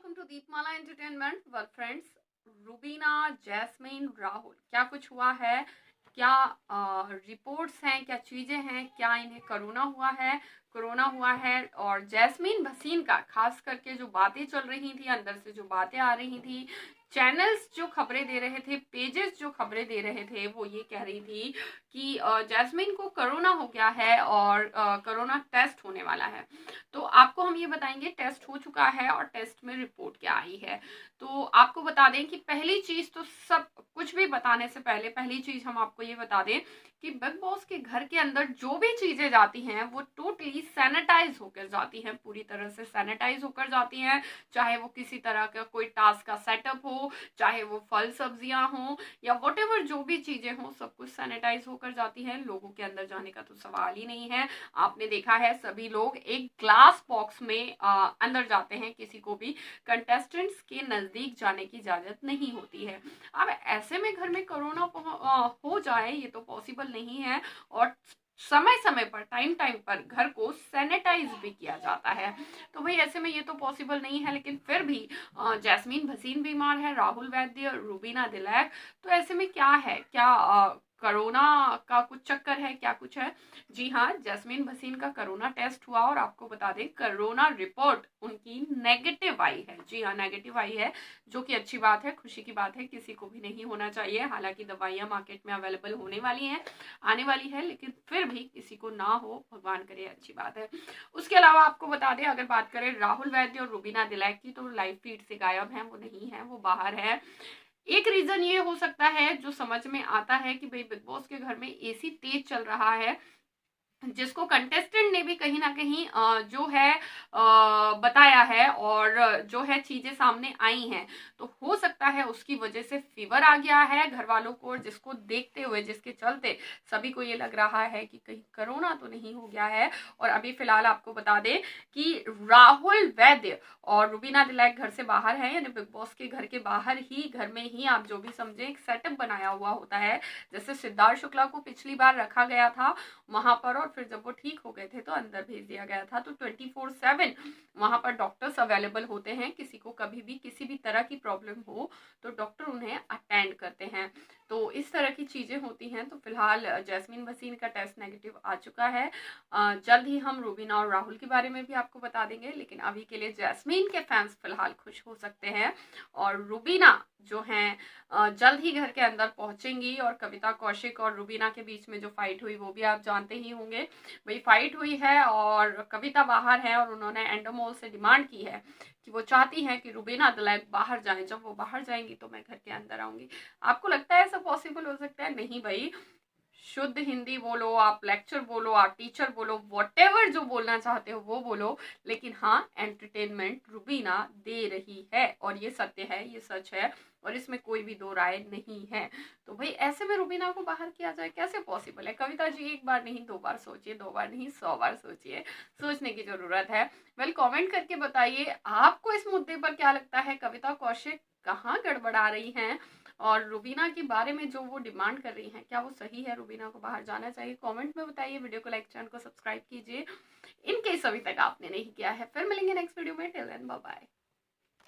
Welcome to Deepmala entertainment. Well friends, Rubina, Jasmine, Rahul, क्या कुछ हुआ है? क्या रिपोर्ट्स हैं? क्या चीजें हैं? क्या इन्हें कोरोना हुआ है? और जैस्मीन भसीन का खास करके जो बातें चल रही थी, अंदर से जो बातें आ रही थी, चैनल्स जो खबरें दे रहे थे, पेजेस जो खबरें दे रहे थे, वो ये कह रही थी कि जैस्मीन को कोरोना हो गया है और कोरोना टेस्ट होने वाला है। तो आपको हम ये बताएंगे टेस्ट हो चुका है और टेस्ट में रिपोर्ट क्या आई है। तो आपको बता दें कि पहली चीज तो सब कुछ भी बताने से पहले पहली चीज हम आपको ये बता दें कि बिग बॉस के घर के अंदर जो भी चीजें जाती हैं वो टोटली सैनिटाइज होकर जाती हैं, पूरी तरह से सैनिटाइज होकर जाती हैं। चाहे वो किसी तरह का कोई टास्क का सेटअप हो, चाहे वो फल सब्जियां हो या वॉटेवर जो भी चीजें हो, सब कुछ सैनिटाइज होकर जाती हैं। लोगों के अंदर जाने का तो सवाल ही नहीं है। आपने देखा है सभी लोग एक ग्लास बॉक्स में अंदर जाते हैं, किसी को भी कंटेस्टेंट्स के नजदीक जाने की इजाजत नहीं होती है। अब ऐसे में घर में कोरोना हो जाए ये तो पॉसिबल नहीं है और समय समय पर टाइम पर घर को सैनिटाइज भी किया जाता है। तो भाई ऐसे में ये तो पॉसिबल नहीं है, लेकिन फिर भी जैस्मीन भसीन बीमार है, राहुल वैद्य, रूबीना दिलैक, तो ऐसे में क्या है? क्या कोरोना का कुछ चक्कर है? क्या कुछ है? जी हाँ, जैस्मीन भसीन का कोरोना टेस्ट हुआ और आपको बता दें कोरोना रिपोर्ट उनकी नेगेटिव आई है। जी हाँ, नेगेटिव आई है, जो कि अच्छी बात है, खुशी की बात है। किसी को भी नहीं होना चाहिए। हालांकि दवाइयां मार्केट में अवेलेबल होने वाली हैं, आने वाली है, लेकिन फिर भी किसी को ना हो, भगवान करे, अच्छी बात है। उसके अलावा आपको बता दें, अगर बात करें राहुल वैद्य और रूबीना दिलैक की, तो लाइव फीड से गायब हैं, वो नहीं है, वो बाहर है। एक रीजन ये हो सकता है जो समझ में आता है कि भाई बिग बॉस के घर में एसी तेज चल रहा है, जिसको कंटेस्टेंट ने भी कहीं ना कहीं जो है बताया है और जो है चीजें सामने आई हैं। तो हो सकता है उसकी वजह से फीवर आ गया है घर वालों को, जिसको देखते हुए, जिसके चलते सभी को ये लग रहा है कि कहीं कोरोना तो नहीं हो गया है। और अभी फिलहाल आपको बता दें कि राहुल वैद्य और रूबीना दिलैक घर से बाहर है, यानी बिग बॉस के घर के बाहर ही, घर में ही आप जो भी समझे, एक सेटअप बनाया हुआ होता है। जैसे सिद्धार्थ शुक्ला को पिछली बार रखा गया था वहां पर, और फिर जब वो ठीक हो गए थे तो अंदर भेज दिया गया था। तो 24/7 वहां पर डॉक्टर्स अवेलेबल होते हैं। किसी को कभी भी किसी भी तरह की प्रॉब्लम हो तो डॉक्टर उन्हें अटेंड करते हैं। तो इस तरह की चीजें होती हैं। तो फिलहाल जैस्मीन भसीन का टेस्ट नेगेटिव आ चुका है। जल्द ही हम रूबीना और राहुल के बारे में भी आपको बता देंगे, लेकिन अभी के लिए जैस्मीन के फैंस फिलहाल खुश हो सकते हैं और रूबीना जो हैं जल्द ही घर के अंदर पहुंचेंगी। और कविता कौशिक और रूबीना के बीच में जो फाइट हुई वो भी आप जानते ही होंगे। वही फाइट हुई है और कविता बाहर है और उन्होंने एंडोमोल से डिमांड की है कि वो चाहती हैं कि रूबीना दिलैक बाहर जाएं। जब वो बाहर जाएंगी तो मैं घर के अंदर आऊंगी। आपको लगता है ऐसा पॉसिबल हो सकता है? नहीं भाई, शुद्ध हिंदी बोलो, आप लेक्चर बोलो, आप टीचर बोलो, वॉटेवर जो बोलना चाहते हो वो बोलो, लेकिन हाँ, एंटरटेनमेंट रूबीना दे रही है और ये सत्य है, ये सच है और इसमें कोई भी दो राय नहीं है। तो भाई ऐसे में रूबीना को बाहर किया जाए, कैसे पॉसिबल है? कविता जी, एक बार नहीं दो बार सोचिए, दो बार नहीं 100 बार सोचिए, सोचने की जरूरत है। वेल कमेंट करके बताइए आपको इस मुद्दे पर क्या लगता है। कविता कौशिक कहाँ गड़बड़ा रही हैं और रूबीना के बारे में जो वो डिमांड कर रही हैं, क्या वो सही है? रूबीना को बाहर जाना चाहिए? कमेंट में बताइए। वीडियो को लाइक, चैनल को सब्सक्राइब कीजिए इन केस अभी तक आपने नहीं किया है। फिर मिलेंगे नेक्स्ट वीडियो में। Till then bye bye.